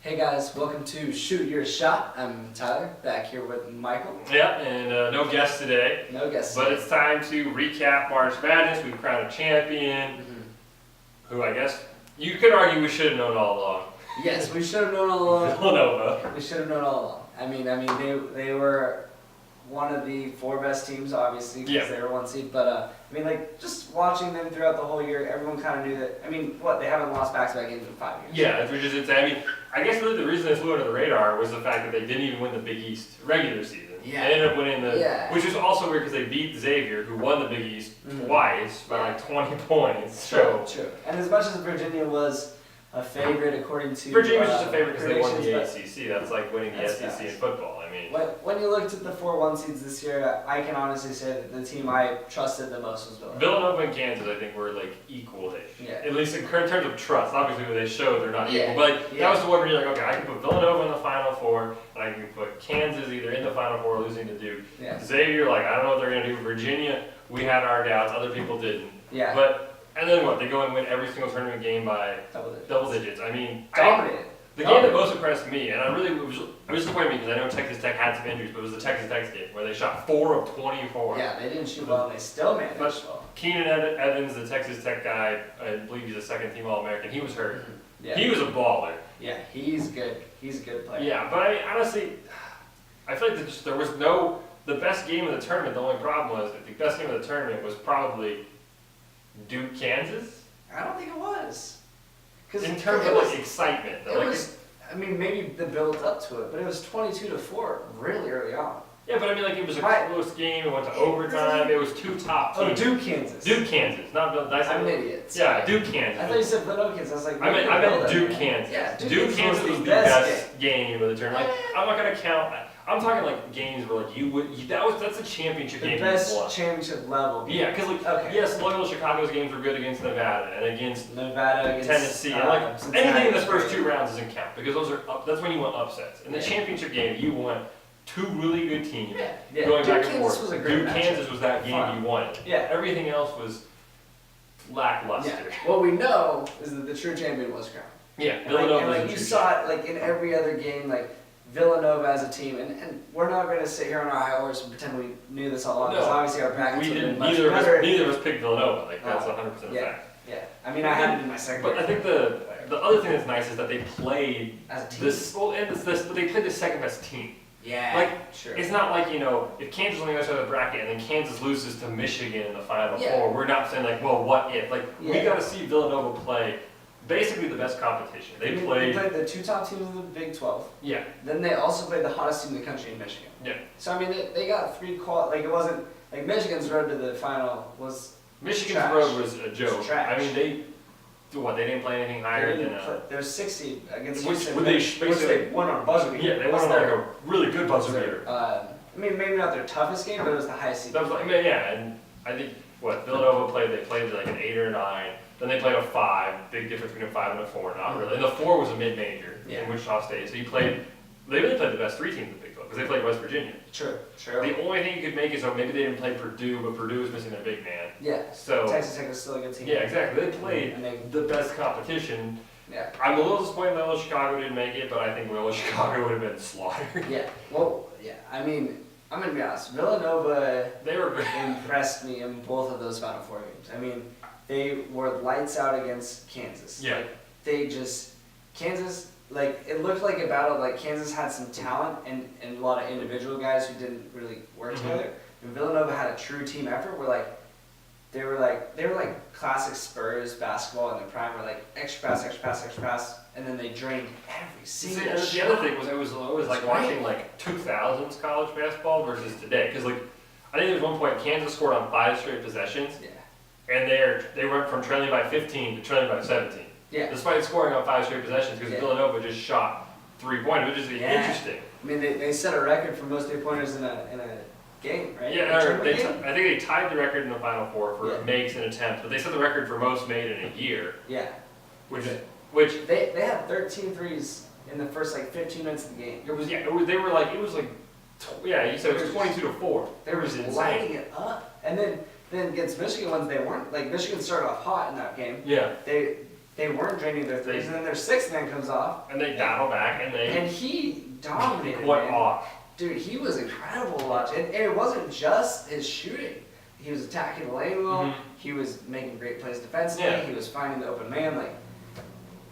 Hey guys, welcome to Shoot Your Shot. I'm Tyler, back here with Michael. Yeah, and no guests today. No guests. But it's time to recap March Madness. We've crowned a champion, who I guess you could argue we should have known all along. Yes, we should have known all along. Villanova. We should have known all along. I mean, they were one of the four best teams, obviously, because they were one seed. But just watching them throughout the whole year, everyone kind of knew that. I mean, they haven't lost back-to-back games in 5 years. Yeah, which is insane. I mean, I guess really the reason they flew under the radar was the fact that they didn't even win the Big East regular season. Yeah. They ended up winning which is also weird because they beat Xavier, who won the Big East twice by like 20 points. True. And as much as Virginia was a favorite, according to Virginia was just a favorite because they won the predictions, ACC. That's like winning the SEC in football. I mean, when you looked at the 4-1 seeds this year, I can honestly say that the team I trusted the most was Villanova. Villanova and Kansas, I think, were like equal-ish. Yeah. At least in terms of trust. Obviously, when they showed they're not Yeah. equal. But that was the one where you're like, okay, I can put Villanova in the Final Four, and I can put Kansas either in the Final Four or losing to Duke. Yeah. Xavier, like, I don't know what they're going to do. Virginia, we had our doubts. Other people didn't. Yeah. And then what? They go and win every single tournament game by double digits. I mean, Dominated. The game that most impressed me, and it was disappointing me because I know Texas Tech had some injuries, but it was the Texas Tech game where they shot 4 of 24. Yeah, they didn't shoot well, and they still managed well. Keenan Evans, the Texas Tech guy, I believe he's a second-team All-American. He was hurt. Yeah. He was a baller. Yeah, he's good. He's a good player. Yeah, but honestly, I feel like there was the best game of the tournament. The only problem was that the best game of the tournament was probably Duke, Kansas. I don't think it was. In terms of like excitement, though. Maybe the build up to it, but it was 22-4 really early on. Yeah, but I mean, like, it was a close game. It went to overtime. It was two top teams. Oh, Duke, Kansas. Duke, Kansas. I'm an idiot. Yeah, Duke, Kansas. I thought you said Villanova, Kansas. I was like, I meant Duke, Kansas. Yeah, Duke, Kansas was the best game of the tournament. Like, I'm not gonna count. I'm talking like games where like that's a championship game. The best championship level. Yeah, because yes, Loyola Chicago's games were good against Nevada and against Tennessee. And anything in the first 2 rounds doesn't count because that's when you want upsets. In the championship game, you want 2 really good teams going back and forth. Duke, Kansas was that game you wanted. Yeah. Everything else was lackluster. Yeah. What we know is that the true champion was crowned. Yeah, Villanova. And you saw it like in every other game, like Villanova as a team, and we're not going to sit here on our high horse and pretend we knew this all along. Because obviously our brackets would have been much better. Neither of us picked Villanova. Like that's 100% a fact. Yeah. I mean, I had it in my second. But I think the other thing that's nice is that they played as a team. But they played the second best team. Yeah. Like, it's not like, if Kansas on the other side of the bracket and then Kansas loses to Michigan in the Final Four, we're not saying like, well, what if? Like, we got to see Villanova play basically the best competition. They played the 2 top teams in the Big 12. Yeah. Then they also played the hottest team in the country in Michigan. Yeah. So, I mean, they got 3 it wasn't, like, Michigan's road to the final was Michigan's road was a joke. Trash. I mean, they didn't play anything higher than they're 60 against Houston. Which they won on buzzer beater. Yeah, they won on like a really good buzzer beater. I mean, maybe not their toughest game, but it was the highest seed. That was and I think Villanova they played like an 8 or 9. Then they played a 5. Big difference between a 5 and a 4. Not really. And the 4 was a mid-major in Wichita State. So they really played the best 3 teams in the Big 12 because they played West Virginia. True. The only thing you could make is maybe they didn't play Purdue, but Purdue was missing their big man. Yeah. So Texas Tech was still a good team. Yeah, exactly. They played the best competition. Yeah. I'm a little disappointed that Loyola Chicago didn't make it, but I think Loyola Chicago would have been slaughtered. Yeah. Well, yeah. I mean, I'm gonna be honest. Villanova they were impressed me in both of those Final Four games. I mean, they were lights out against Kansas. Yeah. Kansas, it looked like a battle. Like Kansas had some talent and a lot of individual guys who didn't really work together. And Villanova had a true team effort where they were like classic Spurs basketball in their prime, where like extra pass, and then they drained every single shot. The other thing was it was like watching like 2000s college basketball versus today, because I think there was one point Kansas scored on 5 straight possessions. Yeah. And they went from trailing by 15 to trailing by 17. Yeah. Despite scoring on 5 straight possessions, because Villanova just shot 3-pointers, which is interesting. I mean, they set a record for most 3-pointers in a game, right? Yeah, I think they tied the record in the Final Four for makes and attempts, but they set the record for most made in a year. Yeah. Which they had 13 threes in the first 15 minutes of the game. You said it was 22-4. They were just lighting it up, and then against Michigan ones they weren't. Like Michigan started off hot in that game. Yeah. they weren't draining their threes, and then their sixth man comes off, and they battle back, and he dominated. Quite off. Dude, he was incredible to watch, and it wasn't just his shooting. He was attacking the lane well. Mm-hmm. He was making great plays defensively. Yeah. He was finding the open man. Like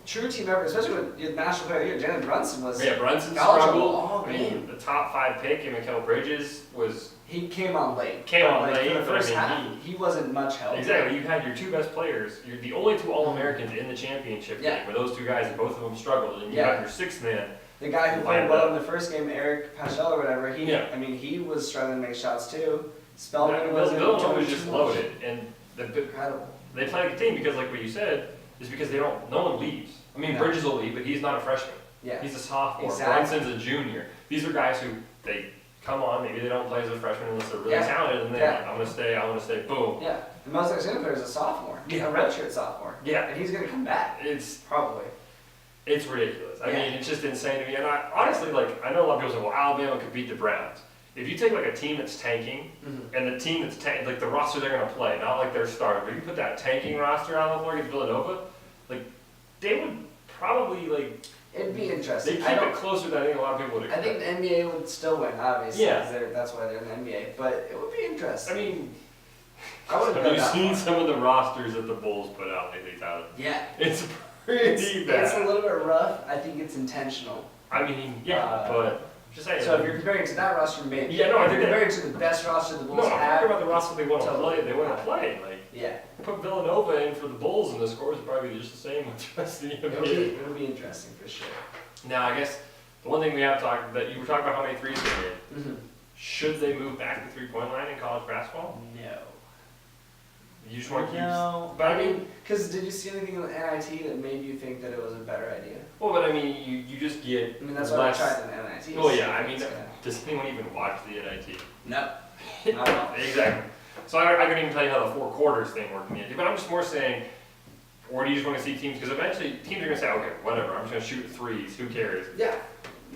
true team effort, especially with the national player of the year. Jalen Brunson was. Yeah, Brunson knowledgeable struggled. all I mean, game. the top 5 pick, and Mikal Bridges was. He came on late. Came on Like, late, for the but I first mean, half. He wasn't much help. Exactly. You had your 2 best players. You're the only 2 All-Americans in the championship Yeah. game, where those 2 guys, and both of them struggled, and you Yeah. got your 6th man. The guy who played well in the first game, Eric Paschal or whatever, I mean, he was struggling to make shots too. Spellman was Villanova was just loaded, and incredible. they play like a team because, like what you said, is because they don't. No one leaves. I mean, No. Bridges will leave, but he's not a freshman. Yeah. He's a sophomore. Exactly. Brunson's a junior. These are guys who they come on. Maybe they don't play as a freshman unless they're really Yeah. talented, and they're like, I'm gonna stay. I want to stay. Boom. Yeah. The most exciting player is a sophomore. Yeah. A redshirt sophomore. Yeah. And he's gonna come back. It's Probably. It's ridiculous. I Yeah. mean, it's just insane to me. And I honestly, like, I know a lot of people say, well, Alabama could beat the Browns. If you take like a team that's tanking, Mm-hmm. and the team that's like the roster they're gonna play, not like their starter, but you put that tanking roster on the floor against Villanova, like they would probably like It'd be they interesting. keep I don't. it closer than I think a lot of people would I expect. think the NBA would still win, obviously. Yeah. 'Cause that's why they're in the NBA. But it would be I interesting. mean, I wouldn't have go you that seen far. some of the rosters that the Bulls put out lately, Tyler? Yeah. It's pretty bad. It's a little bit rough. I think it's intentional. I mean, yeah, but just saying. So if you're comparing to that roster, maybe. Yeah, no, I If think you're that- comparing to the best roster the no, Bulls I'm have. talking about the roster they want to Totally. play. They want to play. Like, Yeah. put Villanova in for the Bulls, and the scores would probably be just the same with the rest of the NBA. It'll be interesting for sure. Now, I guess the one thing we have talked that you were talking about how many threes they made. Mm-hmm. Should they move back to the 3-point line in college basketball? No. You just want to keep. No. But I mean, because did you see anything in the NIT that made you think that it was a better idea? well, but I mean, you just get. I mean, that's why I less. tried the NIT. Well, yeah, I mean, It's gonna- does anyone even watch the NIT? No. Not at all. Exactly. So I couldn't even tell you how the 4 quarters thing worked in the NIT, but I'm just more saying, or do you just want to see teams? Because eventually teams are going to say, okay, whatever, I'm just going to shoot threes. Who cares? Yeah.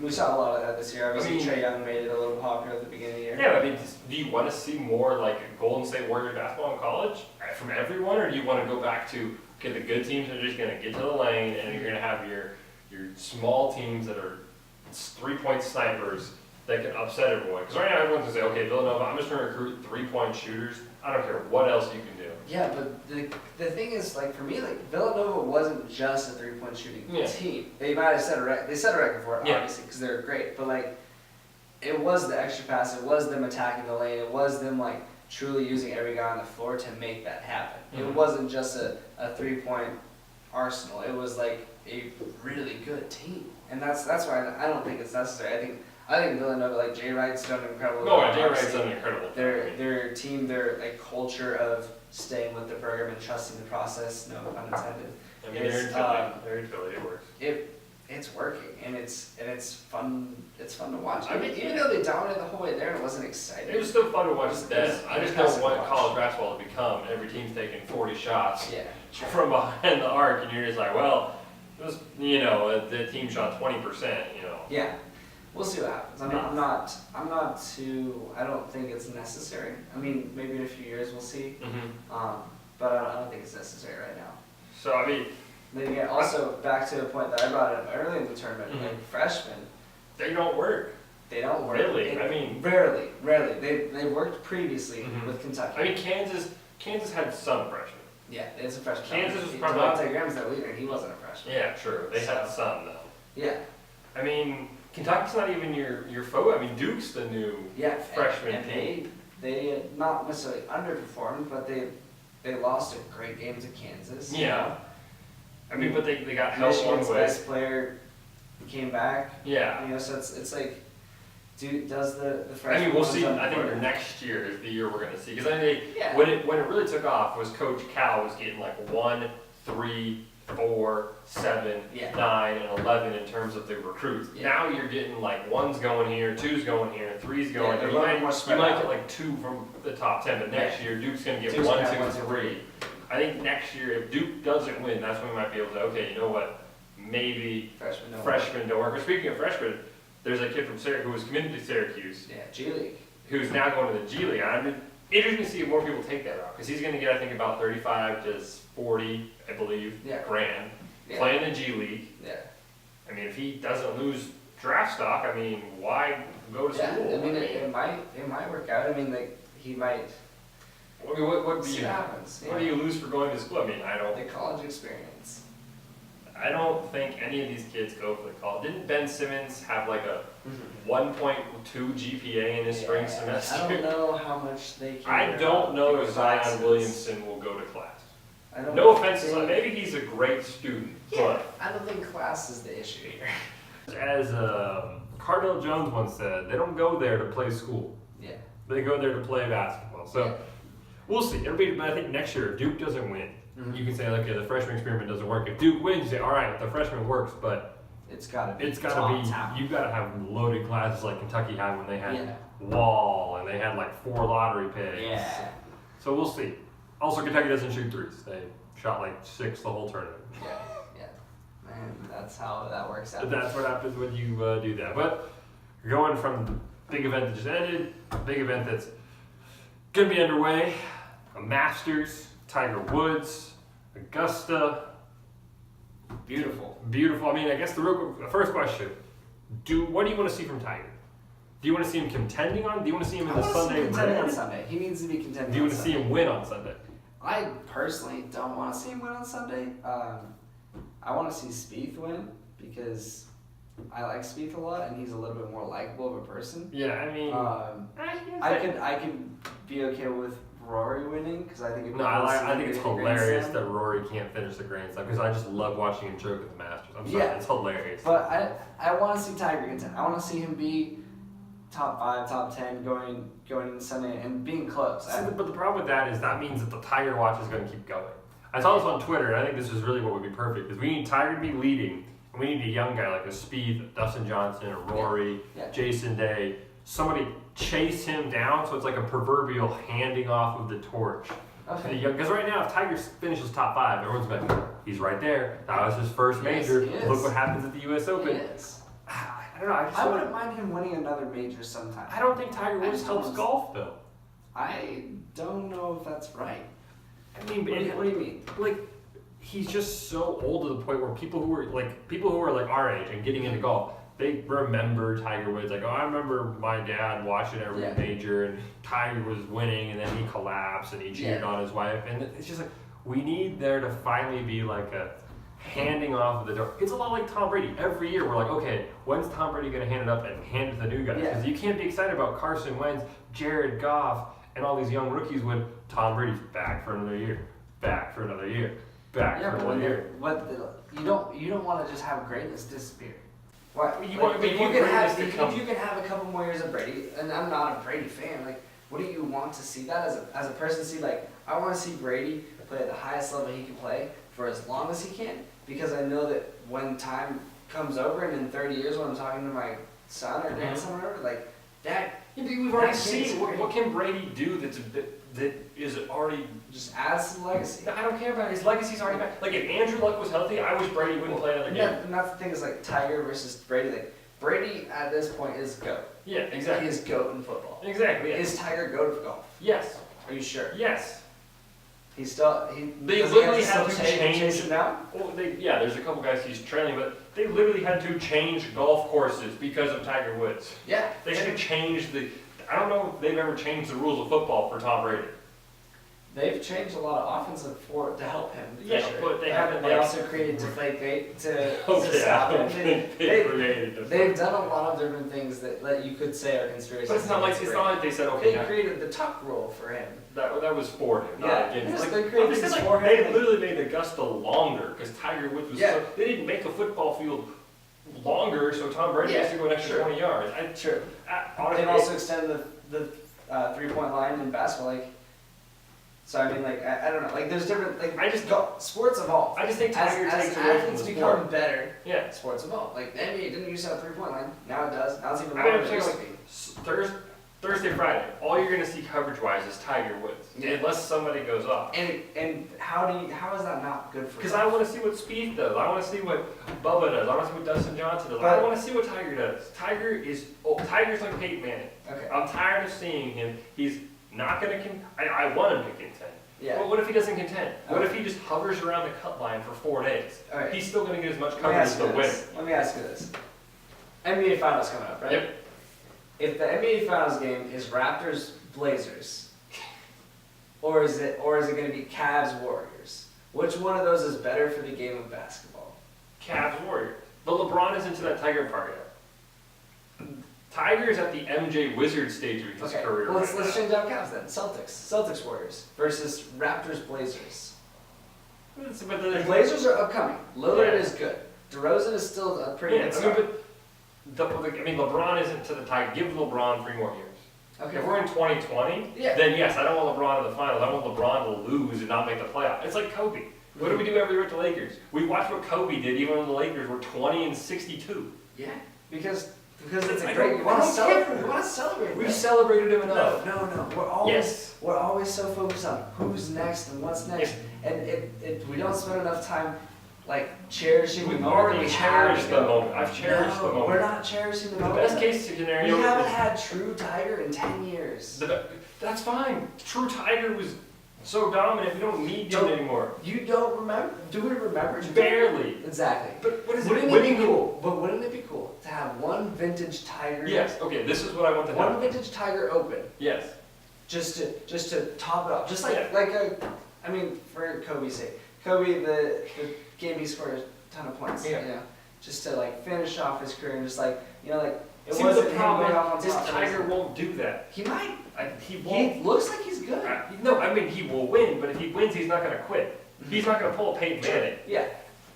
We saw a lot of that this year. Obviously, I mean- Trae Young made it a little popular at the beginning of the year. Yeah, I mean, do you want to see more like Golden State Warriors basketball in college from everyone, or do you want to go back to okay, the good teams are just going to get to the lane, and you're going to have your small teams that are 3-point snipers that can upset everyone? Because right now everyone's going to say, okay, Villanova, I'm just going to recruit 3-point shooters. I don't care what else you can do. Yeah, but the thing is, like for me, like Villanova wasn't just a 3-point shooting Yeah. team. They might have set a record. They set a record for it, Yeah. obviously, because they're great. But like, it was the extra pass. It was them attacking the lane. It was them like truly using every guy on the floor to make that happen. It Mhm. wasn't just a 3-point arsenal. It was like a really good team, and that's why I don't think it's necessary. I think Villanova, like Jay Wright's done an incredible No, job. Jay Wright's Obviously, done an incredible job. their team, their like culture of staying with the program and trusting the process, no pun intended. I mean, they're in It's, Philly. They're in Philly. It works. It's working and it's fun. It's fun to watch. I mean, Even though they dominated the whole way there, it wasn't exciting. It was still fun to watch It then. was I just fantastic don't to want watch. college basketball to become every team's taking 40 shots Yeah, sure. from behind the arc, and you're just like, well, it was, the team shot 20%, Yeah, we'll see what happens. I mean, I'm not too. I don't think it's necessary. I mean, maybe in a few years we'll see. But I don't think it's necessary right now. So, I mean, Then again, also back to a point that I brought up early in the tournament, Mhm. like freshmen, they don't work. they don't work. Really? It- I mean- rarely. They worked previously Mhm. with Kentucky. I mean, Kansas had some freshmen. Yeah, it's a freshman. Kansas was Devontae probably- Graham's their leader. He wasn't a freshman. Yeah, true. They had So- some, though. Yeah, I mean, Kentucky's not even your foe. I mean, Duke's the new yeah. freshman and team. they not necessarily underperformed, but they lost a great game to Kansas. you Yeah. know? I mean, but they got help one Michigan's way. best player came back. Yeah. You know, so it's like, does the I freshman? mean, we'll ones see. on I think board? next year is the year we're going to see. Because I mean, Yeah. when it really took off was Coach Cal was getting like 1, 3, 4, 7, Yeah. 9, and 11 in terms of the recruits. Yeah. Now you're getting like 1's going here, 2's going here, 3's going Yeah, here. they're a You little might, more you spread might out. get like 2 from the top 10, but next year Duke's going to get Duke's 1, gonna 2, have 1, 2, 3. I think next year if Duke doesn't win, that's when we might be able to say, okay, you know what, maybe Freshman. don't freshmen don't work. But speaking of freshmen, there's a kid from Syracuse who was committed to Syracuse, work. Yeah, G League. who's now going to the G League. I'm interested to see if more people take that route because he's going to get, I think, about 35 to 40, I believe, Yeah. grand. play in the G League. Yeah. I mean, if he doesn't lose draft stock, I mean, why go to school? I mean, it might work out. I mean, like, he might. What do See you what happens. what do you lose for going to school? I mean, The college experience. I don't think any of these kids go for the college. Didn't Ben Simmons have like a 1.2 GPA in his spring semester? I don't know how much they can. I don't know if Zion classes. Williamson will go to class. I don't No offense to think- Zion, maybe he's a great student, Yeah, I don't think class is the issue here. but as Cardinal Jones once said, they don't go there to play school. Yeah. They go there to play basketball. So Yeah. we'll see. It'll be, I think next year, if Duke doesn't win, you can say, okay, the freshman experiment doesn't work. If Duke wins, you say, all right, the freshman works, but It's gotta be. it's got to be, top. you've got to have loaded classes like Kentucky had when they had Yeah. Wall and they had like 4 lottery picks. Yeah. So we'll see. Also, Kentucky doesn't shoot threes. They shot like 6 the whole tournament. Yeah. Man, that's how that works out. But that's what happens when you do that. But going from the big event that just ended, a big event that's going to be underway, a Masters, Tiger Woods, Augusta. Beautiful. Beautiful. I mean, I guess the first question, what do you want to see from Tiger? Do you want to see him contending on? Do you want to see him in the Sunday contending on race? Sunday. He needs to be contending. Do you on want to see Sunday. him win on Sunday? I personally don't want to see him win on Sunday. I want to see Spieth win because I like Spieth a lot, and he's a little bit more likable of a person. Yeah, I mean, I could be okay with Rory winning because I think it'd be I think it's a Grand hilarious Slam. that Rory can't finish the Grand Slam because I just love watching him joke at the Masters. I'm sorry, Yeah. it's hilarious. But I want to see Tiger contend. I want to see him be top 5, top 10 going into Sunday and being close. But the problem with that is that means that the Tiger watch is going to keep going. I saw this on Twitter, and I think this is really what would be perfect, is we need Tiger to be leading, and we need a young guy like a Spieth, Dustin Johnson, a Rory, Yeah. Jason Day, somebody chase him down so it's like a proverbial handing off of the torch. Okay. Because right now, if Tiger finishes top 5, everyone's like, he's right there. That was his first Yes, major. he is. Look what happens at the U.S. Open. Yes. I don't know. I wouldn't mind him winning another major sometime. I don't think Tiger I Woods just helps don't- golf though. I don't know if that's right. I mean, What do you mean? like he's just so old to the point where people who are like our age and getting into golf, they remember Tiger Woods. Like, oh, I remember my dad watching every Yeah. major, and Tiger was winning, and then he collapsed, and he cheated on his wife, and it's just like we need there to finally be like a handing off of the door. It's a lot like Tom Brady. Every year we're like, okay, when's Tom Brady going to hand it up and hand it to the new guys? Yeah. Because you can't be excited about Carson Wentz, Jared Goff, and all these young rookies when Tom Brady's back for another year, back for another year, back Yeah, for but another year. you don't want to just have greatness disappear. What You like, want- if you you want can greatness have to if come. you can have a couple more years of Brady, and I'm not a Brady fan. Like, what do you want to see that as a person? See, like, I want to see Brady play at the highest level he can play for as long as he can, because I know that when time comes over and in 30 years when I'm talking to my son or grandson or whatever, like that. Yeah, but we've already That kid's seen great. what can Brady do that is already. Just adds some legacy. I don't care about it. His legacy's already back. Like if Andrew Luck was healthy, I wish Brady wouldn't play another And game. that's the thing is like Tiger versus Brady. Like Brady at this point is GOAT. Yeah, exactly. He is GOAT in football. Exactly. Yeah. Is Tiger GOAT of golf? Yes. Are you sure? Yes. They They does he literally have had to to chase change. him down? Well, there's a couple guys he's trailing, but they literally had to change golf courses because of Tiger Woods. Yeah. They should change the. I don't know if they've ever changed the rules of football for Tom Brady. They've changed a lot of offensive to help him. for Yeah, sure. but they haven't, They like- also created Deflategate to Okay, stop I don't him. think they They, created the. they've done a lot of different things that you could say are conspiracies. But it's not like they said okay. They created the tuck rule for him. That was for him, not Yeah, against. yes, Like, they created I'm just things saying, for like, him. they literally made Augusta longer because Tiger Woods was. Yeah. So, they didn't make a football field longer so Tom Brady has to go an extra sure. 20 yards. True. Honestly, They've also extended the 3-point line in basketball. Like, so I mean, like I don't know. Like there's different. Like sports evolve. I just think As Tiger takes away from athletes the become sport. better, Yeah. sports evolve. Like the NBA didn't used to have a 3-point line. Now it does. Now it's even I longer mean, than it I'm used to saying, be. Thursday, Friday, all you're gonna see coverage-wise is Tiger Woods, Yeah. unless somebody goes off. And how is that not good for? Because I want to see what Spieth does. I want to see what Bubba does. I want to see what Dustin Johnson does. I But- want to see what Tiger does. Tiger's like Peyton Manning. Okay. I'm tired of seeing him. He's not gonna. I want him to contend. Yeah. Well, what if he doesn't contend? What if he just hovers around the cut line for 4 days? All right. He's still going to get as much Let me coverage as ask the you winner. this. Let me ask you this. NBA Finals coming up, right? Yep. If the NBA Finals game is Raptors Blazers, or is it going to be Cavs Warriors? Which one of those is better for the game of basketball? Cavs Warriors. But LeBron isn't to that Tiger part yet. Tiger's at the MJ Wizard stage of his career. Well, let's right now. change out Cavs then. Celtics Warriors versus Raptors Blazers. But The Blazers are upcoming. Lillard Yeah. is good. DeRozan is still a pretty good star. LeBron isn't to the Tiger. Give LeBron 3 more years. Okay. If we're in 2020, Yeah. then yes, I don't want LeBron in the finals. I want LeBron to lose and not make the playoff. It's like Kobe. What do we do every year with the Lakers? We watch what Kobe did even when the Lakers were 20-62. Yeah, because it's a I great. don't- You want I to don't celebrate. care. You want to celebrate. We've that. celebrated him No, enough. no. We're always so focused on who's next and what's next, and we don't spend enough time like cherishing the We've moment already we have. cherished the moment. I've cherished the moment. We're not cherishing the The moment. best case scenario We haven't is had true Tiger in 10 years. that's fine. True Tiger was so dominant. We don't need him anymore. You don't remember? Do we remember? Barely. Exactly. But what is Wouldn't it? it Winning be cool? But wouldn't it be cool to have one vintage Tiger? Yes. Okay. This is what I want to One have. vintage Tiger Open, Yes. just to top it off, just Yeah. I mean, for Kobe's sake, Kobe the game he scored a ton of points, Yeah. you know, just to like finish off his career and just like it See, wasn't the him problem going off on is top. Tiger won't do that. He might. He He won't. looks like he's good. No, I mean he will win, but if he wins, he's not going to quit. He's not going to pull a Peyton Manning. Yeah.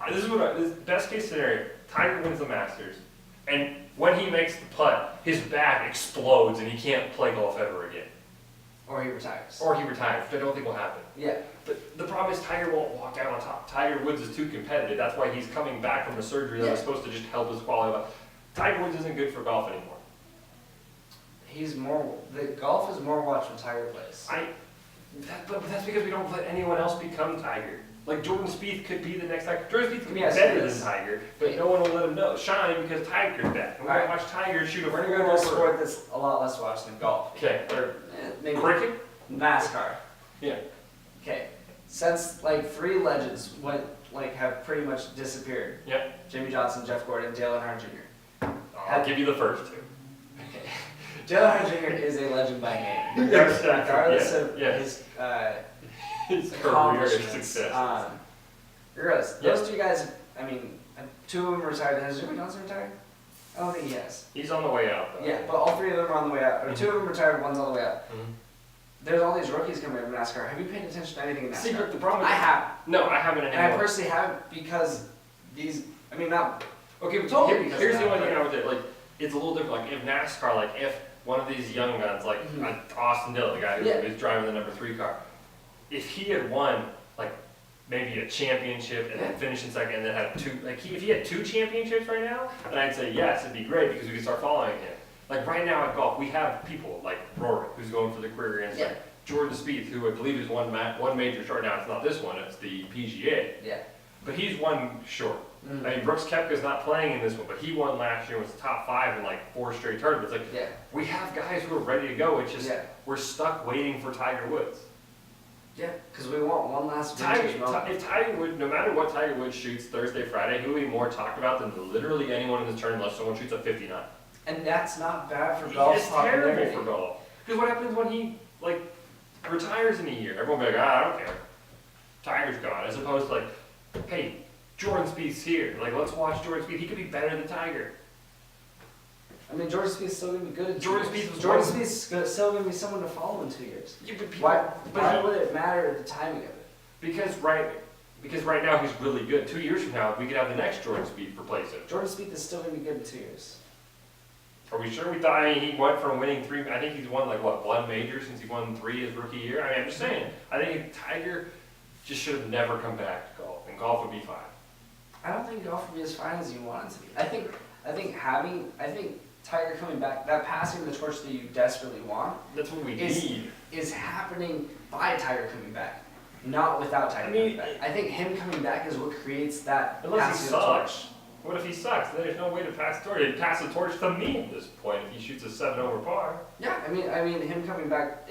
This is best case scenario. Tiger wins the Masters, and when he makes the putt, his back explodes and he can't play golf ever again. Or he retires. Or he retires, which I don't think will happen. Yeah. But the problem is Tiger won't walk out on top. Tiger Woods is too competitive. That's why he's coming back from a surgery that was supposed to just help his quality of life. Tiger Woods isn't good for golf anymore. The golf is more watched when Tiger plays. But that's because we don't let anyone else become Tiger. Like Jordan Spieth could be the next Tiger. Jordan Spieth could be Yes, better yes. than Tiger, but no one will let him know shine because Tiger's back. And we're Alright. gonna watch Tiger shoot a We're four gonna go to a over. sport that's a lot less watched than golf. Okay. Or maybe Cricket? NASCAR. Yeah. Okay. Since like 3 legends have pretty much disappeared. Yep. Jimmy Johnson, Jeff Gordon, Dale Earnhardt Jr. I'll give you the first 2. Okay. Dale Earnhardt Jr. is a legend by name. Yes. Regardless of Yeah. his His career accomplishments. success. Regardless, Yeah. those 2 guys, I mean, 2 of them retired. Has Jimmy Johnson retired? I don't think he has. He's on the way out though. Yeah, but all 3 of them are on the way out. Or 2 of them retired, one's on the way out. Mhm. There's all these rookies coming out of NASCAR. Have you paid attention to anything in NASCAR? See, but the problem I is, have. no, I haven't And I anymore. personally haven't because these, I mean, not, Okay, but Totally because here's of the that, only thing but- I would say, like, it's a little different, like, if NASCAR, like, if one of these young guns, like, Mhm. Austin Dillon, the guy who Yeah. was driving the number 3 car, if he had won, like, maybe a championship and then Yeah. finished in second and then had 2, like, if he had 2 championships right now, then I'd say, yes, it'd be great because we could start following him. Like, right now at golf, we have people like Rory, who's going for the career Grand Slam. Yeah. Jordan Spieth, who I believe is one major short now, it's not this one, it's the PGA, yeah. but he's one short. Mhm. I mean, Brooks Koepka's not playing in this one, but he won last year, was top 5 in like 4 straight tournaments. Like, Yeah, we have guys who are ready to go. It's just yeah, we're stuck waiting for Tiger Woods. yeah. Because we want one last vintage moment. If Tiger Woods, no matter what Tiger Woods shoots Thursday, Friday, he'll be more talked about than literally anyone in this tournament unless someone shoots a 59. And that's not bad for golf It's popularity. terrible for golf. Because what happens when he like retires in a year? Everyone will be like, I don't care. Tiger's gone. As opposed to like, hey, Jordan Spieth's here. Like, let's watch Jordan Spieth. He could be better than Tiger. I mean, Jordan Spieth's still gonna be good in 2 Jordan years. Spieth was Jordan one- Spieth's still gonna be someone to follow in 2 years. Yeah, but people, Why but would it matter the timing of it? because right now he's really good. 2 years from now, we could have the next Jordan Spieth replace him. Jordan Spieth is still gonna be good in 2 years. Are we sure? We thought, I mean, he went from winning 3. I think he's won like what 1 major since he won 3 his rookie year. I mean, I'm just saying. I think Tiger just should have never come back to golf, and golf would be fine. I don't think golf would be as fine as you want it to be. I think Tiger coming back, that passing the torch that you desperately want, That's what we Is- need. is happening by Tiger coming back, not without Tiger I mean, coming back. I think him coming back is what creates that Unless he passing the torch. sucks. What if he sucks? Then there's no way to pass the torch. He'd pass the torch to me at this point if he shoots a 7 over par. Yeah, I mean, him coming back,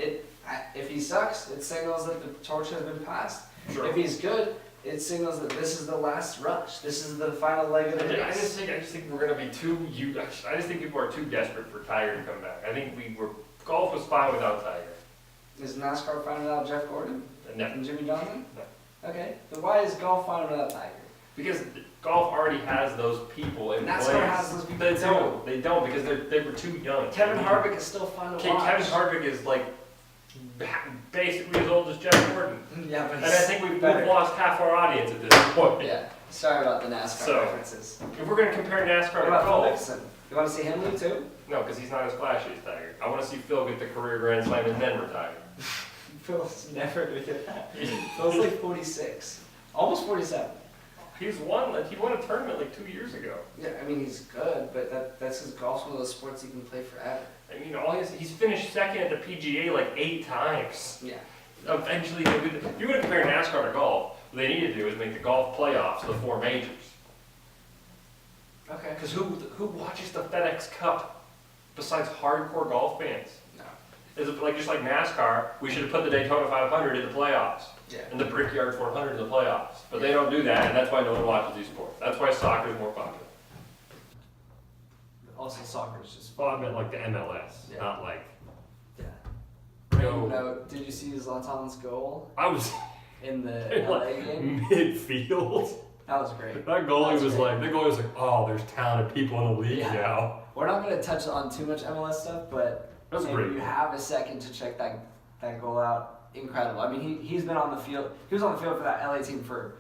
If he sucks, it signals that the torch has been passed. Sure. If he's good, it signals that this is the last rush. This is the final leg of the race. I just think we're gonna be I just think people are too desperate for Tiger to come back. I think golf was fine without Tiger. Is NASCAR fine without Jeff Gordon No. and Jimmy Johnson? No. Okay, then why is golf fine without Tiger? Because golf already has those people in place. NASCAR has those people. They don't because they were too young. Kevin Harvick is still fun to watch. Kevin Harvick is like basically as old as Jeff Gordon. Yeah, but And I think we've lost half our audience at this point. Yeah, sorry about the NASCAR references. If we're going to compare NASCAR What to about Phil golf, Mickelson? You want to see him leave too? no, because he's not as flashy as Tiger. I want to see Phil get the career Grand Slam and then retire. Phil's never gonna get that. Phil's like 46, almost 47. He won a tournament like 2 years ago. Yeah, I mean he's good, but that's because golf's one of those sports you can play forever. I mean, he's finished second at the PGA like 8 times. Yeah. Eventually, if you're going to compare NASCAR to golf, what they need to do is make the golf playoffs the 4 majors. Okay. Because who watches the FedEx Cup besides hardcore golf fans? No. Is it just like NASCAR? We should have put the Daytona 500 in the playoffs. Yeah. And the Brickyard 400 in the playoffs. But they don't do that, and that's why no one watches these sports. That's why soccer is more popular. Also, soccer is just. Well, I meant like the MLS, Yeah. not like. Yeah. No. No. Did you see Zlatan's goal I was in the in LA like game? midfield. That was great. That goalie was like, oh, there's talented people in the league Yeah. now. We're not going to touch on too much MLS stuff, but That's if great. you have a second to check that goal out, incredible. I mean, he's been on the field. He was on the field for that LA team for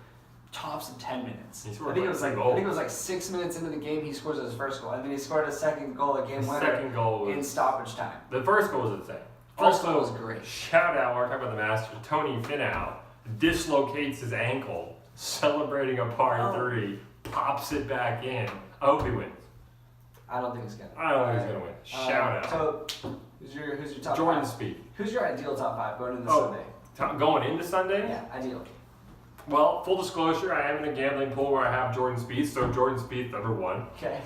tops of 10 minutes. He I scored think like it was like 6 minutes into the game he scores his first goal, and then he scored a second goal, a game The winner second goal in was stoppage time. the first goal was insane. First goal Also, was great. shout out, we're talking about the Masters. Tony Finau dislocates his ankle, celebrating a par 3, pops it back in. I hope he wins. I don't think he's gonna. I don't think he's gonna win. Shout out. So, who's your top Jordan 5? Spieth. Who's your ideal top 5 going into Oh. Sunday? Going into Sunday? Yeah, ideal. Well, full disclosure, I am in a gambling pool where I have Jordan Spieth, so Jordan Spieth number 1. Okay.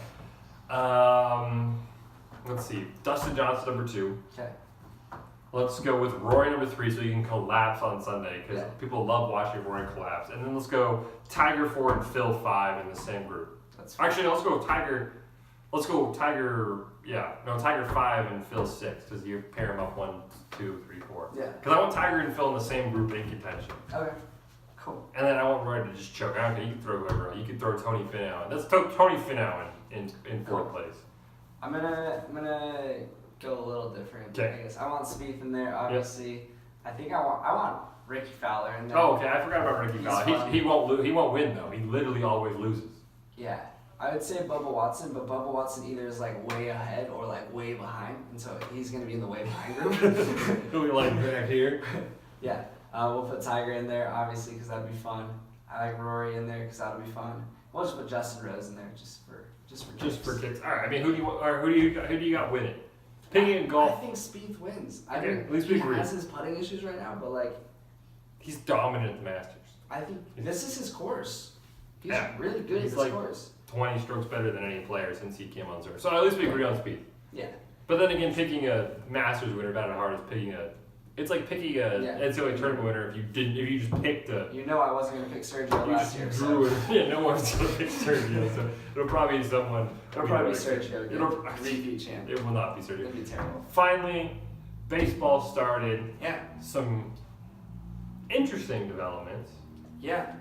Let's see, Dustin Johnson number 2. Okay. Let's go with Rory number 3 so you can collapse on Sunday because Yeah. people love watching Rory collapse. And then let's go Tiger 4 and Phil 5 in the same group. That's fine. Actually, let's go Tiger 5 and Phil 6 because you pair them up 1, 2, 3, 4. Yeah. Because I want Tiger and Phil in the same group in contention. Okay. Cool. And then I want Rory to just choke. I don't care, you can throw whoever. You can throw Tony Finau. That's Tony Finau in 4th place. I'm gonna go a little different. Okay. I guess I want Spieth in there. Obviously, I think I want Ricky Fowler in there. Oh, okay. I forgot about Ricky He's Fowler. fun. He won't. He won't win though. He literally always loses. Yeah, I would say Bubba Watson, but Bubba Watson either is like way ahead or like way behind, and so he's gonna be in the way behind group. He'll be like back here. Yeah, we'll put Tiger in there obviously because that'd be fun. I like Rory in there because that'll be fun. We'll just put Justin Rose in there just for kicks. All right. I mean, who do you got winning? Picking in golf. I think Spieth wins. Okay, I mean, at least we he agree. has his putting issues right now, but like He's dominant at the Masters. I think this is his course. He's Yeah. really good He's at this like- course. 20 strokes better than any player since he came on tour. So at least we agree on speed. Yeah. But then again, picking a Masters winner about as hard as picking a. It's like picking a Yeah. NCAA tournament winner if you just picked a. You know I wasn't gonna pick Sergio You last just year, drew so it. Yeah, no one's gonna pick Sergio, so it'll probably be someone. it'll probably be Sergio It'll- again. Repeat champ. It will not be Sergio. It'd be terrible. Finally, baseball started. Yeah. Some interesting developments. Yeah.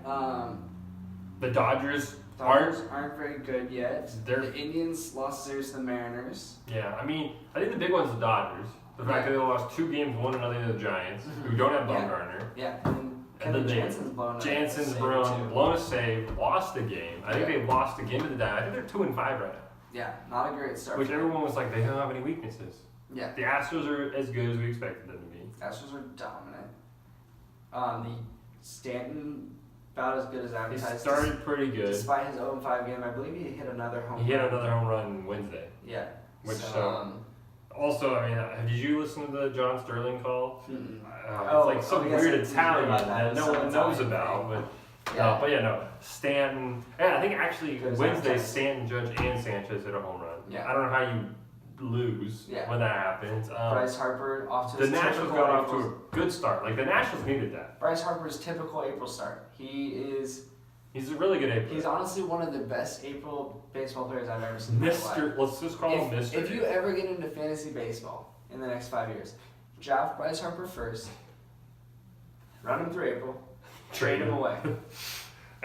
The Dodgers Dodgers aren't very good yet. They're- The Indians lost series to the Mariners. Yeah, I mean, I think the big one's the Dodgers. The fact that they lost 2 games, one another to the Giants, who don't have Yeah. Bumgarner. Yeah. And And Kevin then Jansen's blown a save, too. blown a save, lost the game. I think Yeah. they lost the game to the Diamondbacks. I think they're 2-5 right now. Yeah. Not a great start. Which everyone was like, they don't have any weaknesses. Yeah. The Astros are as good as we expected them to be. Astros are dominant. The Stanton about as good as He advertised. started pretty good. Despite his 0-5 game, I believe he hit another home He hit run. another home run Wednesday. Yeah. Which, so, Also, I mean, did you listen to the John Sterling call? mm-mm. It's like some yes, weird I did hear Italian about that no Some one knows Italian about, thing. but no, Stanton. Yeah, I think actually Good as Wednesday advertised. Stanton, Judge, and Sanchez hit a home run. Yeah. I don't know how you lose Yeah. when that happens. Bryce Harper off to The his Nationals typical got off April- to a good start. Like the Nationals needed that. Bryce Harper's typical April start. He's a really good April. He's honestly one of the best April baseball players I've ever seen. In my life. Mr. Let's just call him Mr. If you ever get into fantasy baseball in the next 5 years, draft Bryce Harper first, run him through April, trade him away. I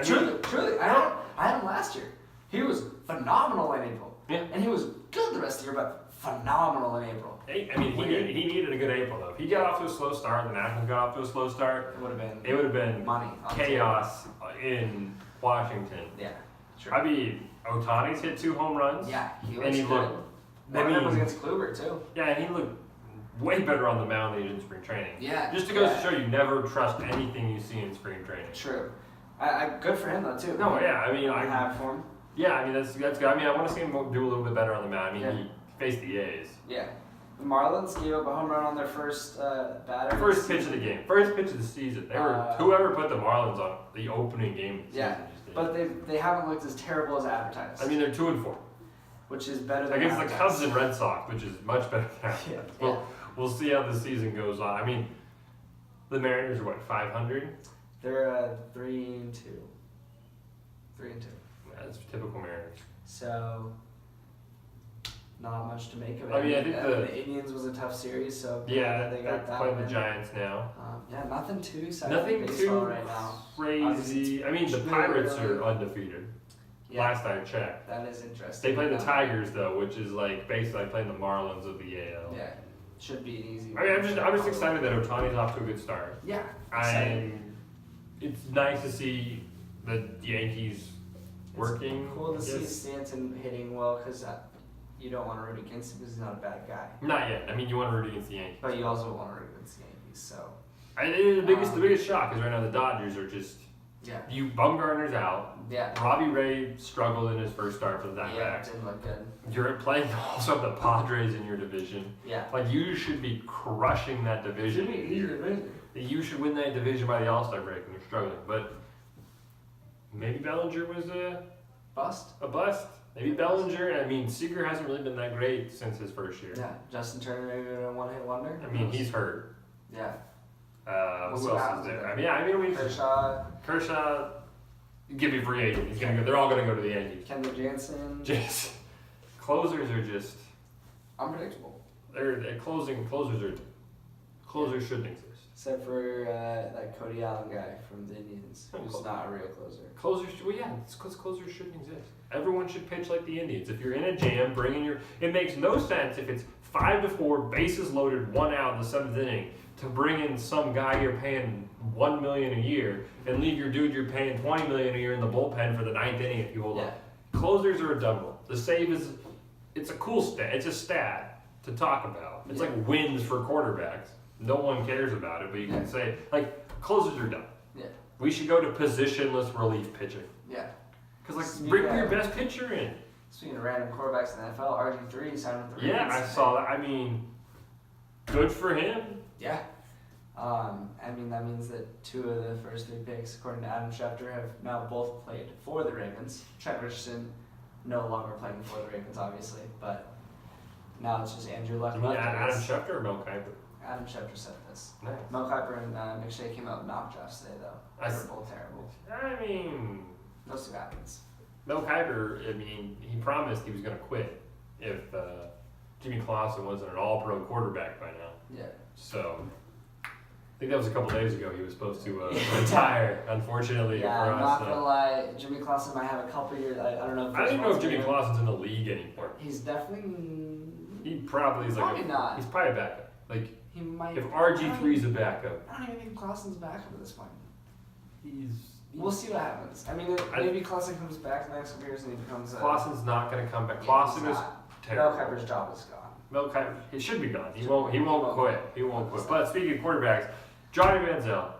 mean, Truly, I had him last year. He was phenomenal in April. Yeah. And he was good the rest of the year, but phenomenal in April. Hey, I mean, he needed a good April though. If he got off to a slow start, the Nationals got off to a slow start, It would have been money, on chaos in Washington. Yeah, sure. I mean, Ohtani's hit 2 home runs. Yeah, he and looks he good. looked. One of them was against Kluber too. Yeah, and he looked way better on the mound than he did in spring training. Yeah. Just to go to show you never trust anything you see in spring training. True. I good for him though too. No, yeah, I mean, I have for him. Yeah, I mean that's good. I mean, I want to see him do a little bit better on the mound. I mean, Yeah. he faced the A's. Yeah. The Marlins gave up a home run on their first batter. First pitch of the game, first pitch of the season. They were whoever put the Marlins on the opening game. Of the Yeah, season just did. but they haven't looked as terrible as advertised. I mean, they're 2-4 which is better than against the advertised. Cubs and Red Sox, which is much better than advertised. Yeah. We'll see how the season goes on. I mean, the Mariners are what 500. They're 3-2. 3-2. That's typical Mariners. So not much to make of it. I mean, I think the Indians was a tough series, so Yeah, they they're got that playing win. the Giants now. Yeah, nothing too exciting. Nothing in baseball too right now. crazy. I mean, the Really, Pirates really- are undefeated. Yeah, Last I checked. that is interesting. They play the Tigers though, which is like basically like playing the Marlins of the AL. Yeah, should be an easy. I mean, I'm just excited that Ohtani's off to a good start. Yeah, exciting. It's nice to see the Yankees working. It's cool to see Yes. Stanton hitting well because you don't want to root against him because he's not a bad guy, Not yet. I mean, you want to root against the Yankees. but you also want to root against the Yankees. So The biggest shock is right now the Dodgers are just yeah, Bumgarner's out. yeah, Robbie Ray struggled in his first start for the yeah, Diamondbacks. didn't look good. You're playing also the Padres in your division. Yeah, Like you should be crushing that division. You should win that division by the All-Star break, and you're struggling. But maybe Bellinger was a bust. bust. Maybe Bellinger. I mean, Seager hasn't really been that great since his first year. Yeah, Justin Turner maybe a one-hit wonder. I mean, he's hurt. yeah. Who see what else happens is there? with I mean, Kershaw, give me free agent. He's gonna go. They're all gonna go to the Yankees. Kendall Jansen, Just closers are just unpredictable. Closers shouldn't exist. Except for that Cody Allen guy from the Indians, who's Cool. not a real closer. It's because closers shouldn't exist. Everyone should pitch like the Indians. If you're in a jam, bring in your. It makes no sense if it's 5-4, bases loaded, 1 out in the 7th inning, to bring in some guy you're paying $1 million a year and leave your dude you're paying $20 million a year in the bullpen for the 9th inning if you hold Yeah. on. Closers are a dumb rule. The save is, it's a cool stat. It's a stat to talk about. It's Yeah. like wins for quarterbacks. No one cares about it, but you can Yeah. say like closers are dumb. Yeah, We should go to positionless relief pitching. yeah. Cause like Speaking bring of- your best pitcher in. Speaking of random quarterbacks in the NFL, RG3 signed with the Yeah, Ravens I today. saw that. I mean, good for him. Yeah. I mean, that means that 2 of the first 3 picks, according to Adam Schefter, have now both played for the Ravens. Trent Richardson no longer playing for the Ravens, obviously, but now it's just Andrew Luck. I mean, Adam Schefter or Mel Kiper? Adam Schefter said this. Nice. Mel Kiper and McShay came out with mock drafts today, though. I They're s- both terrible. I mean, We'll see what happens. Mel Kiper, I mean, he promised he was going to quit if Jimmy Clausen wasn't an all-pro quarterback by now. Yeah. So, I think that was a couple days ago he was supposed to retire, unfortunately Yeah, for I'm us. not gonna lie. Jimmy Clausen might have a couple years. I don't know. I don't even know if Jimmy Clausen. Clausen's in the league anymore. He's definitely. He probably is like Probably not. He's probably a backup. Like He might. if RG3's a backup, I don't even think Clausen's back at this point. he's We'll see what happens. I mean, maybe Clausen comes back in the next couple years and he becomes. Clausen's not going to come back. Yeah, Clausen he's is not. terrible. Mel Kiper's job is gone. Mel Kiper, he should be gone. He won't quit. He won't quit. But speaking of quarterbacks, Johnny Manziel.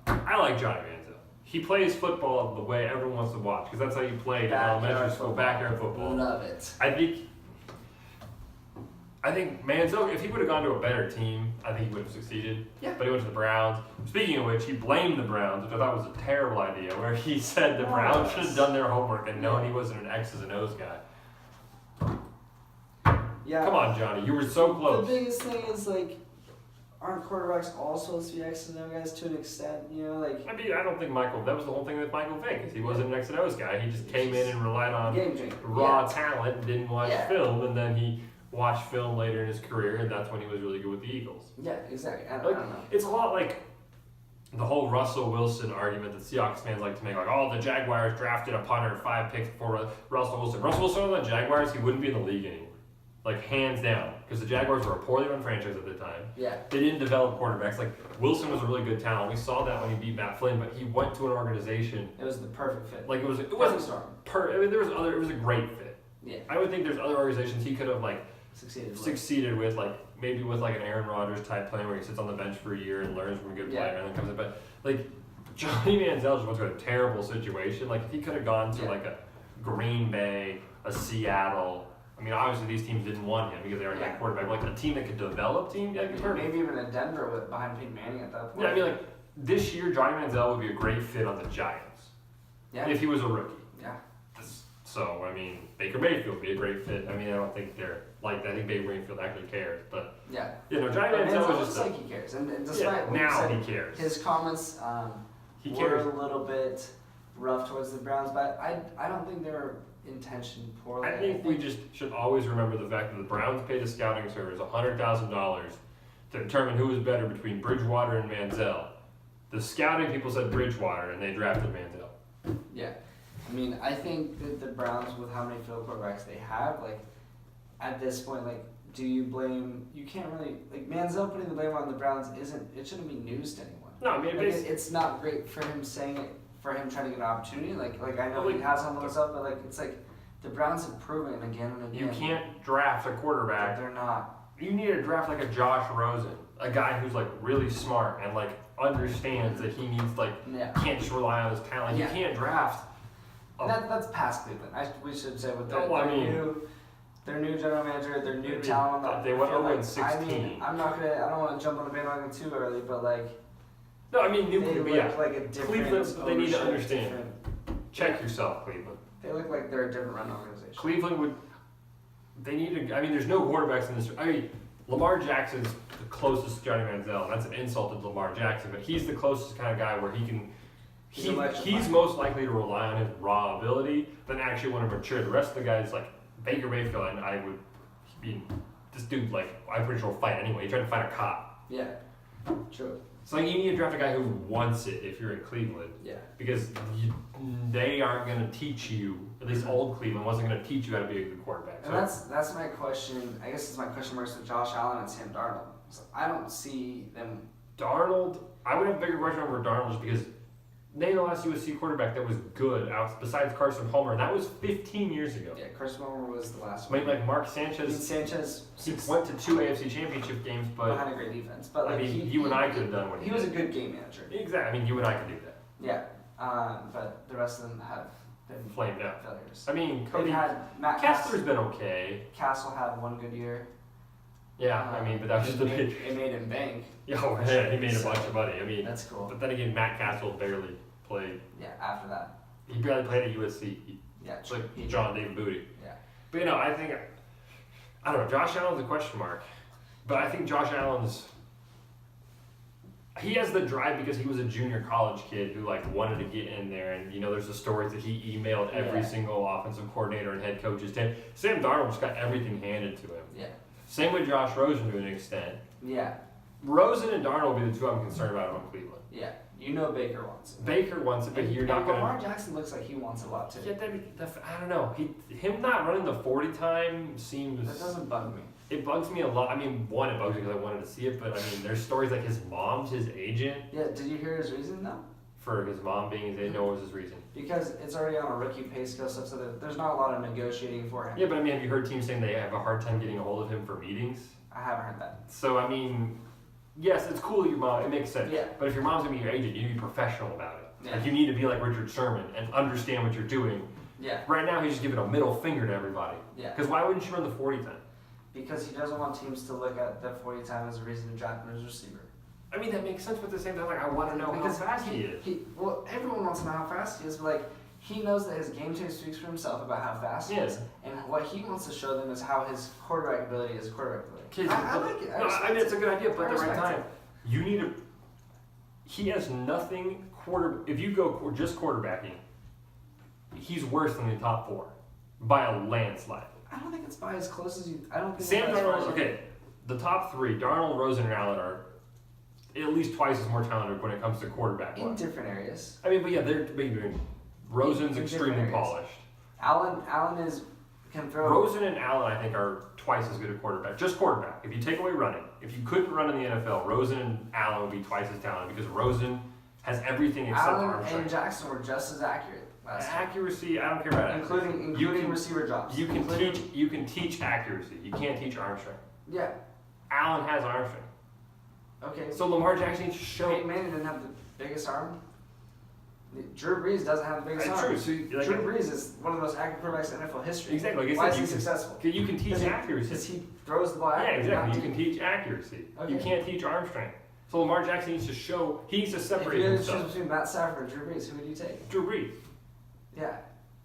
I like Johnny Manziel. He plays football the way everyone wants to watch because that's how you played in elementary school, backyard football. Love it. I think Manziel, if he would have gone to a better team, I think he would have succeeded. Yeah. But he went to the Browns. Speaking of which, he blamed the Browns, which I thought was a terrible idea, where he said the Browns should have done their homework and known he wasn't an X's and O's guy. Yeah. Come on, Johnny, you were so close. The biggest thing is like, aren't quarterbacks all supposed to be X and O guys to an extent? You know, like. I mean, I don't think that was the whole thing with Michael Vick, is he wasn't an X and O's guy. He just came in and relied on raw talent, and didn't watch film, and then he watched film later in his career, and that's when he was really good with the Eagles. Yeah, exactly. I don't know. It's a lot like the whole Russell Wilson argument that Seahawks fans like to make, like, oh, the Jaguars drafted a punter 5 picks before Russell Wilson. Russell Wilson on the Jaguars, he wouldn't be in the league anymore. Like, hands down. Because the Jaguars were a poorly run franchise at the time. Yeah. They didn't develop quarterbacks. Like, Wilson was a really good talent. We saw that when he beat Matt Flynn, but he went to an organization. It was the perfect fit. Like, it wasn't it was a great fit. Yeah. I would think there's other organizations he could have, like, succeeded with, like, maybe with, like, an Aaron Rodgers type plan where he sits on the bench for a year and learns from a good player and then comes in. But, like, Johnny Manziel just went to a terrible situation. Like, if he could have gone to, like, a Green Bay, a Seattle. I mean, obviously these teams didn't want him because they already had quarterback. Like, a team that could develop team, maybe even a Denver behind Peyton Manning at that point. Yeah, I mean, like, this year, Johnny Manziel would be a great fit on the Giants. Yeah. If he was a rookie. Yeah. So, I mean, Baker Mayfield would be a great fit. I mean, I don't think they're like, I think Baker Mayfield actually cares, but yeah, Johnny Manziel was just like he cares, and despite now he cares. His comments were a little bit rough towards the Browns, but I don't think they were intentioned poorly. I think we just should always remember the fact that the Browns paid a scouting service $100,000 to determine who was better between Bridgewater and Manziel. The scouting people said Bridgewater, and they drafted Manziel. Yeah. I mean, I think that the Browns, with how many field quarterbacks they have, like, at this point, like, do you blame, you can't really, like, Manziel putting the blame on the Browns it shouldn't be news to anyone. No, I mean, it's not great for him saying it, for him trying to get an opportunity. Like I know he has some of stuff, but, like, it's like, the Browns have proven again and again. You can't draft a quarterback. They're not. You need to draft, like, a Josh Rosen, a guy who's, like, really smart and, like, understands that he needs, like, can't just rely on his talent. You can't draft. That's past Cleveland. We should say with their new general manager, their new talent. They went 0-16. I mean, I don't want to jump on the bandwagon too early, but, like, no, I mean, they look like a different. Cleveland, they need to understand. Check yourself, Cleveland. They look like they're a different run organization. Cleveland they need to. I mean, there's no quarterbacks in this. I mean, Lamar Jackson's the closest to Johnny Manziel, and that's an insult to Lamar Jackson, but he's the closest kind of guy where he can. He's most likely to rely on his raw ability than actually want to mature. The rest of the guys, like Baker Mayfield, and I would be this dude. Like, I'm pretty sure will fight anyway. He tried to fight a cop. Yeah, true. So, like, you need to draft a guy who wants it if you're in Cleveland. Yeah. Because they aren't going to teach you. At least old Cleveland wasn't going to teach you how to be a good quarterback. So. And that's my question. I guess it's my question marks with Josh Allen and Sam Darnold. So I don't see them. Darnold, I would have a bigger question over Darnold just because name the last USC quarterback that was good besides Carson Palmer, and that was 15 years ago. Yeah, Carson Palmer was the last one. I mean, like Mark Sanchez. He went to 2 AFC Championship games, but had a great defense. But, like, I mean, you and I could have done what he was a good game manager. Exactly. I mean, you and I could do that. Yeah, but the rest of them have been flamed out failures. I mean, Cody had Matt Kessler's been okay. Castle had one good year. Yeah, I mean, but that was just a bit. It made him bank. Oh, yeah, he made a bunch of money. I mean, that's cool. But then again, Matt Castle barely played. Yeah, after that. He barely played at USC. It's like John David Booty. Yeah. But, you know, I think, I don't know, Josh Allen's a question mark. But I think Josh Allen's, he has the drive because he was a junior college kid who, like, wanted to get in there. And, you know, there's the stories that he emailed every single offensive coordinator and head coaches. Sam Darnold just got everything handed to him. Yeah. Same with Josh Rosen to an extent. Yeah. Rosen and Darnold will be the two I'm concerned about in Cleveland. Yeah. You know Baker wants it. Baker wants it, but you're not going to... Lamar Jackson looks like he wants a lot, too. Yeah, I don't know. Him not running the 40 time seems... That doesn't bug me. It bugs me a lot. I mean, one, it bugs me because I wanted to see it, but I mean, there's stories like his mom's his agent. Yeah, did you hear his reason, though? For his mom being his agent, no, what was his reason? Because it's already on a rookie pay scale stuff, so there's not a lot of negotiating for him. Yeah, but I mean, have you heard teams saying they have a hard time getting a hold of him for meetings? I haven't heard that. So, I mean... Yes, it's cool that your mom, it makes sense. Yeah. But if your mom's gonna be your agent, you need to be professional about it. Yeah. Like, you need to be like Richard Sherman and understand what you're doing. Yeah. Right now, he's just giving a middle finger to everybody. Yeah. Because why wouldn't you run the 40 time? Because he doesn't want teams to look at the 40 time as a reason to draft him as a receiver. I mean, that makes sense, but at the same time, like, I want to know how fast he is. Well, everyone wants to know how fast he is, but, like, he knows that his game tape speaks for himself about how fast he is, and what he wants to show them is how his quarterback ability is quarterback ability. I like it. I mean, it's a good idea, but at the right time, you need to. He has nothing If you go just quarterbacking, he's worse than the top 4 by a landslide. I don't think it's by as close as you. I don't think. Sam Darnold. Okay, the top 3, Darnold, Rosen, and Allen are at least twice as more talented when it comes to quarterback. In different areas. I mean, but yeah, Rosen's extremely polished. Allen can throw. Rosen and Allen, I think, are twice as good at quarterback. Just quarterback. If you take away running, if you couldn't run in the NFL, Rosen and Allen would be twice as talented because Rosen has everything except arm strength. Allen and Jackson were just as accurate. Accuracy, I don't care about including receiver drops. You can teach accuracy. You can't teach arm strength. Yeah. Allen has arm strength. Okay. So Lamar Jackson needs to show. Peyton Manning didn't have the biggest arm. Drew Brees doesn't have the biggest arm. True. So, Drew Brees is one of the most accurate quarterbacks in NFL history. Exactly. Like Why is he successful? You can teach accuracy. Because he throws the ball. Yeah, exactly. You can teach accuracy. Okay. You can't teach arm strength. So Lamar Jackson needs to show. He needs to separate himself. If you had to choose between Matt Stafford and Drew Brees, who would you take? Drew Brees. Yeah,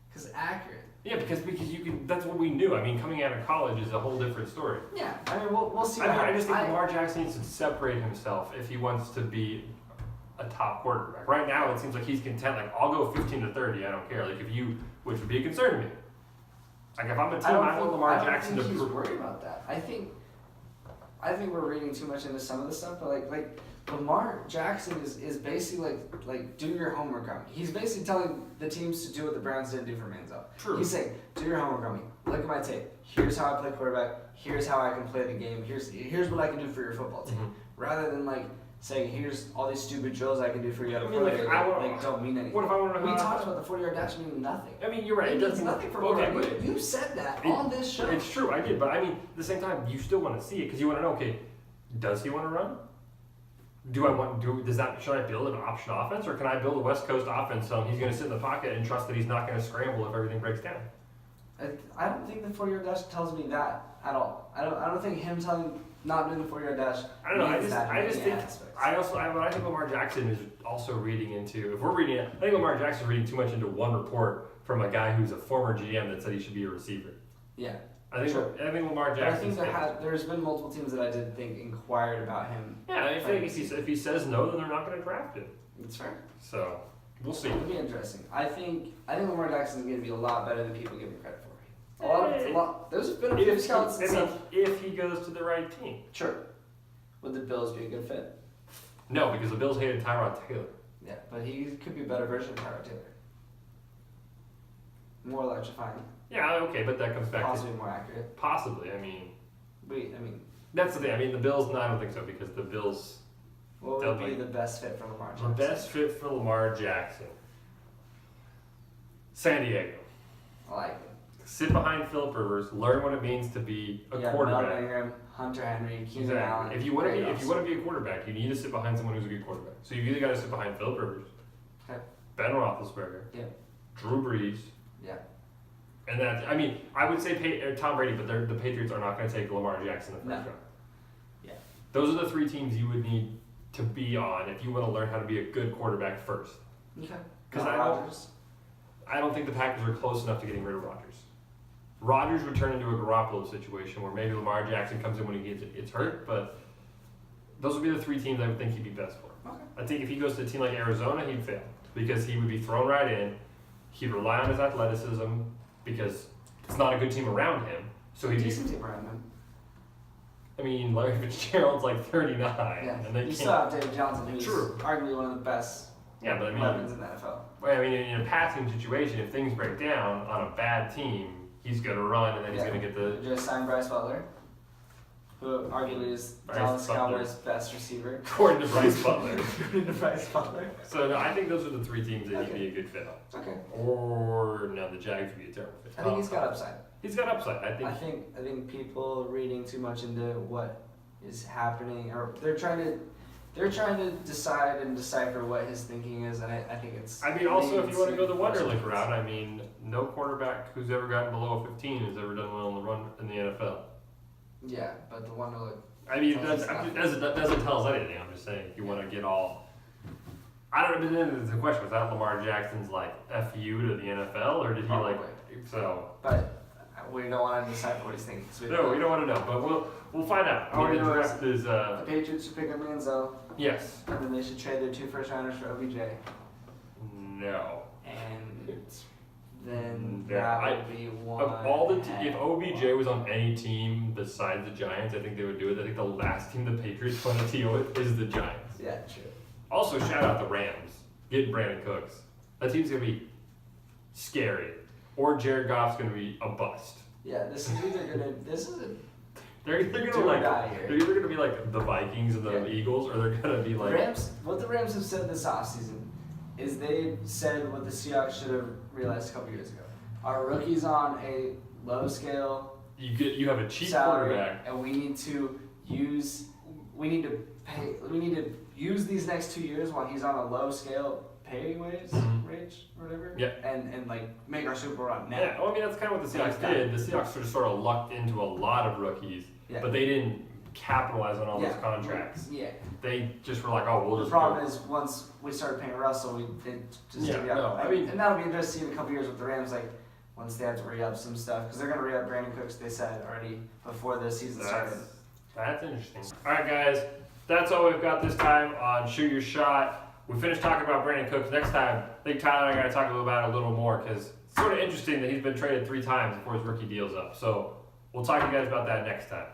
because accurate. Yeah, because you can. That's what we knew. I mean, coming out of college is a whole different story. Yeah, I mean, we'll see. I just think Lamar Jackson needs to separate himself if he wants to be a top quarterback. Right now, it seems like he's content. Like, I'll go 15 to 30. I don't care. Like, which would be a concern to me. Like, if I'm a team, I want Lamar Jackson to. I don't think he's worried about that. I think we're reading too much into some of the stuff, but like Lamar Jackson is basically like do your homework on me. He's basically telling the teams to do what the Browns didn't do for Manziel. True. He's saying, do your homework on me. Look at my tape. Here's how I play quarterback. Here's how I can play the game. Here's what I can do for your football team. Mm-hmm. Rather than like saying, here's all these stupid drills I can do for you. I mean, don't mean anything. What if I want to? We talked about the 40-yard dash meaning nothing. I mean, you're right. It does nothing for quarterback. You said that on this show. It's true. I did, but I mean, at the same time, you still want to see it because you want to know. Okay, does he want to run? Should I build an option offense, or can I build a West Coast offense so he's going to sit in the pocket and trust that he's not going to scramble if everything breaks down? I don't think the 40-yard dash tells me that at all. I don't think him not doing the 40-yard dash. I don't know. I just think what I think Lamar Jackson is also reading into. If we're reading it, I think Lamar Jackson's reading too much into one report from a guy who's a former GM that said he should be a receiver. Yeah. I think Lamar Jackson. I think there's been multiple teams that I did think inquired about him. Yeah, I think if he says no, then they're not going to draft him. That's fair. So we'll see. It'll be interesting. I think Lamar Jackson's going to be a lot better than people give him credit for. There's been a few scouts and stuff. If he goes to the right team. Sure. Would the Bills be a good fit? No, because the Bills hated Tyrod Taylor. Yeah, but he could be a better version of Tyrod Taylor. More electrifying. Yeah, okay, but that comes back possibly more accurate. Possibly, I mean. That's the thing. I mean, the Bills. No, I don't think so because the Bills. What would be the best fit for Lamar Jackson? The best fit for Lamar Jackson. San Diego. I like it. Sit behind Philip Rivers. Learn what it means to be a quarterback. Melvin Ingram, Hunter Henry, Keenan Allen. If you want to be a quarterback, you need to sit behind someone who's a good quarterback. So you've either got to sit behind Philip Rivers, Ben Roethlisberger, Drew Brees, and that. I mean, I would say Tom Brady, but the Patriots are not going to take Lamar Jackson in the first round. Yeah, those are the 3 teams you would need to be on if you want to learn how to be a good quarterback first. Okay. Because I don't think the Packers are close enough to getting rid of Rodgers. Rodgers would turn into a Garoppolo situation where maybe Lamar Jackson comes in when he gets hurt, but those would be the 3 teams I would think he'd be best for. Okay. I think if he goes to a team like Arizona, he'd fail because he would be thrown right in. He'd rely on his athleticism because it's not a good team around him. So he'd decent team around him. I mean, Larry Fitzgerald's like 39. Yeah. And you still have David Johnson, who's arguably one of the best weapons in the NFL. I mean, in a passing situation, if things break down on a bad team, he's going to run, and then he's going to get the... Just signed Bryce Butler, who arguably is Dallas Cowboys' best receiver. According to Bryce Butler. So, no, I think those are the 3 teams that he'd be a good fit on. Okay. Or, no, the Jags would be a terrible fit. I think he's got upside. He's got upside, I think people reading too much into what is happening, or they're trying to decide and decipher what his thinking is, and I think it's... I mean, also, if you want to go the Wonderlic route, I mean, no quarterback who's ever gotten below a 15 has ever done well on the run in the NFL. Yeah, but the Wonderlic... I mean, that doesn't tell us anything. I'm just saying, if you want to get all... I don't know, but then the question was that Lamar Jackson's like FU to the NFL, or did he so? But we don't want to decipher what he's thinking. So No, we don't want to know, but we'll find out. All we the know draft is the Patriots should pick up Manziel, yes. and then they should trade their 2 first-rounders for OBJ, No. and then No, that would be one. Of all the if OBJ was on any team besides the Giants, I think they would do it. I think the last team the Patriots want to deal with is the Giants. Yeah, true. Also, shout out the Rams getting Brandon Cooks. That team's gonna be scary, or Jared Goff's gonna be a bust. Yeah, this is either gonna. This is a. They're either Do gonna or like die here. they're either gonna be like the Vikings and the Yeah. Eagles, or they're gonna be like Rams. What the Rams have said this offseason is they said what the Seahawks should have realized a couple years ago. Our rookies on a low scale you have a cheap salary, quarterback. and we need to use these next 2 years while he's on a low scale pay wage or whatever. Yeah. And like make our super run now. Yeah, well, I mean that's kind of what the Seahawks did. The Seahawks sort of lucked into a lot of rookies, Yeah. but they didn't capitalize on all those contracts. Yeah. They just were like, oh, we'll The just problem go. is once we started paying Russell, we did just Yeah, re-up. no, I mean- and that'll be interesting in a couple years with the Rams. Like once they have to re-up some stuff because they're gonna re-up Brandon Cooks. They said already before the season started. That's interesting. All right, guys, that's all we've got this time on Shoot Your Shot. We finished talking about Brandon Cooks. Next time, I think Tyler and I got to talk about it a little more because it's sort of interesting that he's been traded 3 times before his rookie deal's up. So we'll talk to you guys about that next time.